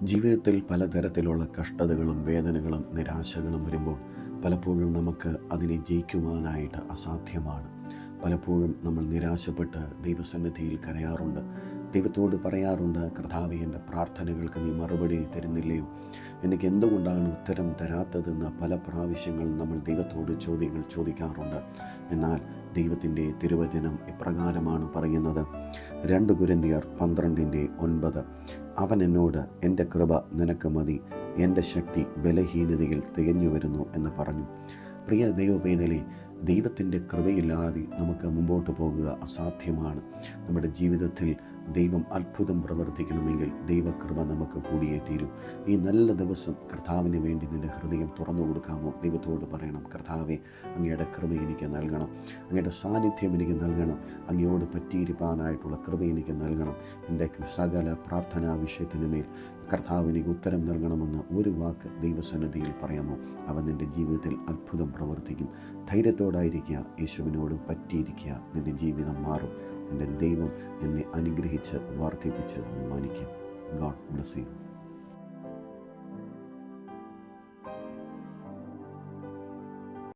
ജീവിതത്തിൽ പലതരത്തിലുള്ള കഷ്ടതകളും വേദനകളും നിരാശകളും വരുമ്പോൾ പലപ്പോഴും നമുക്ക് അതിനെ ജയിക്കുവാനായിട്ട് അസാധ്യമാണ്. പലപ്പോഴും നമ്മൾ നിരാശപ്പെട്ട് ദൈവസന്നിധിയിൽ കരയാറുണ്ട്. ദൈവത്തോട് പറയാറുണ്ട്, കർത്താവേ, എൻ്റെ പ്രാർത്ഥനകൾക്ക് നീ മറുപടി തരുന്നില്ലയോ, എനിക്ക് എന്തുകൊണ്ടാണ് ഉത്തരം തരാത്തതെന്ന് പല പ്രാവശ്യങ്ങൾ നമ്മൾ ദൈവത്തോട് ചോദ്യങ്ങൾ ചോദിക്കാറുണ്ട്. എന്നാൽ ദൈവത്തിൻ്റെ തിരുവചനം ഇപ്രകാരമാണ് പറയുന്നത്. 2 കൊരിന്ത്യർ 12:9. അവൻ എന്നോട്, എൻ്റെ കൃപ നിനക്ക് മതി, എൻ്റെ ശക്തി ബലഹീനതയിൽ തികഞ്ഞു വരുന്നു എന്ന് പറഞ്ഞു. പ്രിയ ദൈവവേദനയെ, ദൈവത്തിൻ്റെ കൃപയില്ലാതെ നമുക്ക് മുമ്പോട്ട് പോകുക അസാധ്യമാണ്. നമ്മുടെ ജീവിതത്തിൽ ദൈവം അത്ഭുതം പ്രവർത്തിക്കണമെങ്കിൽ ദൈവകൃപ നമുക്ക് കൂടിയേ തീരും. ഈ നല്ല ദിവസം കർത്താവിന് വേണ്ടി നിൻ്റെ ഹൃദയം തുറന്നു കൊടുക്കാമോ? ദൈവത്തോട് പറയണം, കർത്താവെ, അങ്ങയുടെ കൃപ എനിക്ക് നൽകണം, അങ്ങയുടെ സാന്നിധ്യം എനിക്ക് നൽകണം, അങ്ങയോട് പറ്റിയിരിക്കാനായിട്ടുള്ള കൃപ എനിക്ക് നൽകണം. എൻ്റെ സകല പ്രാർത്ഥനാ വിഷയത്തിനുമേൽ കർത്താവിന് ഉത്തരം നൽകണമെന്ന് ഒരു വാക്ക് ദൈവസന്നിധിയിൽ പറയാമോ? അവൻ നിൻ്റെ ജീവിതത്തിൽ അത്ഭുതം പ്രവർത്തിക്കും. ധൈര്യത്തോടായിരിക്കുക, യേശുവിനോട് പറ്റിയിരിക്കുക, നിൻ്റെ ജീവിതം മാറും. നിൻ്റെ ദൈവം നിന്നെ അനുഗ്രഹിച്ച് വർദ്ധിപ്പിച്ച് മാനിക്കും. God bless you.